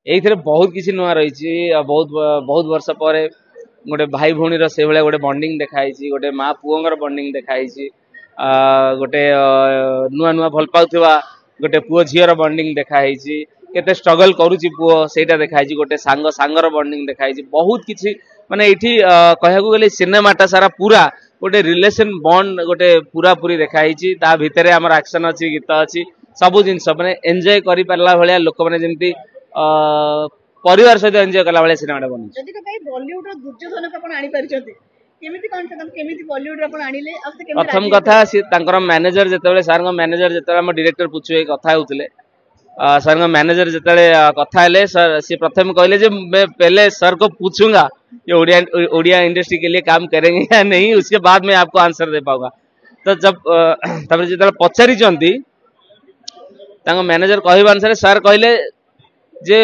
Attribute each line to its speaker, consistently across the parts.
Speaker 1: ये बहुत किसी नुआ रही बहुत बहुत वर्ष पर गोटे भाई भौणी से भाया गोटे बॉन्डिंग देखाई गोटे माँ पुओर बॉन्डिंग देखाई गोटे नुआ नुआ भल पाउथवा गोटे पुओ झीर बॉन्डिंग देखाई केते स्ट्रगल करुच्ची पुओ सेटा देखाई गोटे सांग सांगर बॉन्डिंग देखाई बहुत किसी माने ये कहया गले सिनेमाटा सारा पूरा गोटे रिलेशन बॉन्ड गोटे पूरा पूरी देखाई ता भितर आमर एक्शन अच्छी गीत अच्छी सबू जिनस मैंने एंजॉय कर पारा भाया लोक मैंने जमी परिवार सहित एंजॉय कला भाया सिनेमा प्रथम कथा सी मैनेजर जिते सार मैनेजर जिते डायरेक्टर पूछे कथा होते सर मैनेजर जिते कथा है सर सी प्रथम कहले मैं पहले सर को पूछूंगा ये ओडिया इंडस्ट्री के लिए काम करेंगे या नहीं उसके बाद मैं आपको आंसर दे पाऊंगा। तो जब तब जो पचारि मैनेजर कहवा अनुसार सर कहले जे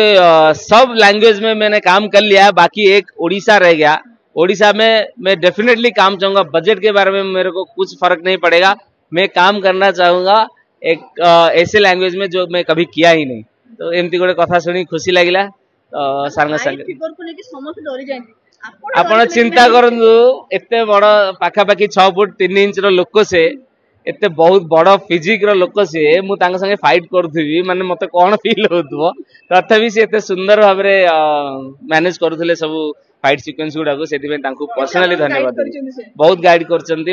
Speaker 1: सब लैंग्वेज में मैंने काम कर लिया बाकी एक उड़ीसा रह गया उड़ीसा में मैं डेफिनेटली काम चाहूंगा बजट के बारे में मेरे को कुछ फर्क नहीं पड़ेगा मैं काम करना चाहूंगा एक ऐसे लैंग्वेज में जो मैं कभी किया ही नहीं। तो एमती गोटे कथा शुणी खुशी लगिला सार संगे आपण चिंता करंतु एते बड़ पाखापाखि 6 फुट 3 इंच रो लोक से एते बहुत बड़ फिजिक रो लोक से मु तांग संगे फाइट करथुवी माने मते कोन फील होतबो तथापि से एते सुंदर भाव रे मैनेज करथुले सब फाइट सीक्वेंस गुडा को सेति में तांको पर्सनली धन्यवाद बहुत गाइड करचंती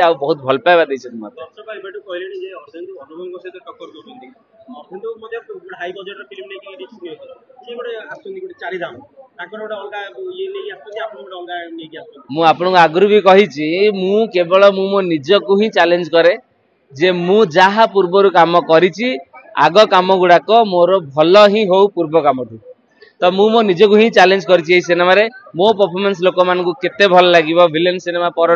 Speaker 1: आ बहुत भल पाइबा दैछन मते दर्शक एबेटु कहलेनी जे अर्जुन अनुभव से टक्कर दोछंती अर्जुन तो मते हाई बजट रो फिल्म लेके रिस्क से गोटे आछंती गोटे चारि दाम ताकर गोटे अलगा ये नै आछंती आपन गोटे अलगा नै के आछंती मु आपन आगुरु भी कहिछि मु केवल मु मो निज को ही चैलेंज करे जे मु जहा पूर्वरु काम करिछि आग काम गुडा को मोर भल ही हो पूर्व काम तो मु मो निज को ही चैलेंज करिछि सिनेमा रे मो परफॉर्मेंस लोक मान को केते भल लागिवो विलेन सिनेमा पर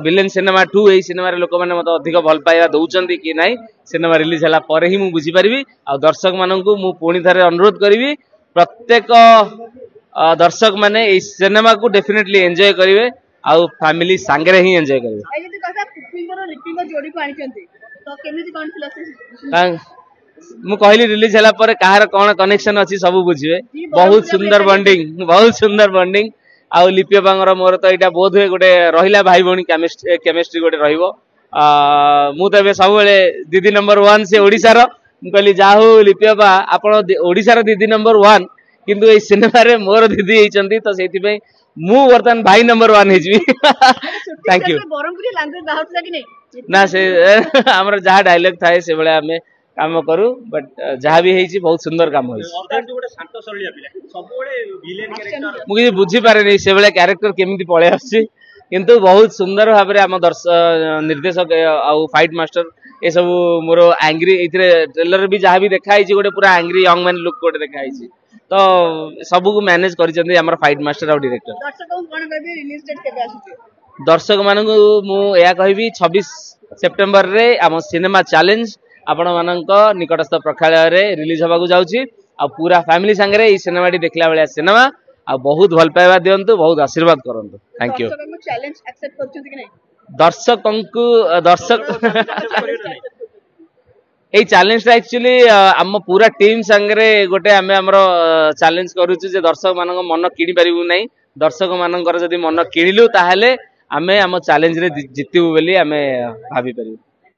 Speaker 1: विलेन सिनेमा 2 ए सिनेमा रे लोक माने मते अधिक भल पाइबा दउचंती कि नाही सिनेमा रिलीज हला पर ही मु बुझी परबी आ दर्शक मानन को मु पुणी थारे अनुरोध करबी प्रत्येक दर्शक माने ए सिनेमा को डेफिनेटली एंजॉय करिवे आ फैमिली संगे ही एंजॉय करिवे। आई जति कथा पुपिंगर लिपिंग जोडी को आनिचंती तो केमिति कोन फिलॉसफी मु कहली रिलीज हला पर कहार कोन कनेक्शन अछि सब बुझिवे बहुत सुंदर बॉन्डिंग आ लिपिया बांगर मोर तो एटा बोध हुए गोटे रहिला भाई भौणी केमिस्ट्री गोटे रहिबो मु तो सब बेले दीदी नंबर 1 से ओडिसा रो मु कहली जाहु लिपिया बा आपण ओडिसा रो दीदी नंबर 1 किंतु ए सिनेमा रे मोर दीदी हेचंती तो सेति पे मु वर्तमान भाई number 1 हेजबी thank you Berhampuri language बाहर कि नहीं ना से हमर जहा डायलॉग थाए से बेले हमें काम करू बट जहाँ भी है बहुत सुंदर काम मुझे बुझी पारे नहीं से भाया क्यारेक्टर केमिति पळे आछि किंतु बहुत सुंदर भाव में आम निर्देशक आउ फाइट मास्टर ये सब मोर एंग्री ए ट्रेलर भी जहाँ भी देखाई गोटे पूरा एंग्री यंग मैन लुक गोटे देखाई तो सब को मैनेज करिसेंती हमर फाइट मास्टर और डायरेक्टर दर्शक मानक मुझे कहबी 26 सेप्टेम्बर रे आम सिनेमा चैलेंज आपण मानक निकटस्थ प्रक्षालय रे रिलीज होगा जाउची आ पूरा फैमिली संगे ई सिनेमा देखला बेले सिनेमा आ बहुत भल पाइबा दियंतु बहुत आशीर्वाद करंतु थैंक यू चैलेंज एक्सेप्ट करछथि कि नै दर्शक ए चैलेंज एक्चुअली आम पूरा टीम संगे गोटे आम चैलेंज करूछु जे दर्शक मानक मन किनि परिबु नै दर्शक मानकर जदि मन किनिलु ताहाले आमे आम चैलेंज रे जितिबु बोली आमे भाबी परिबु।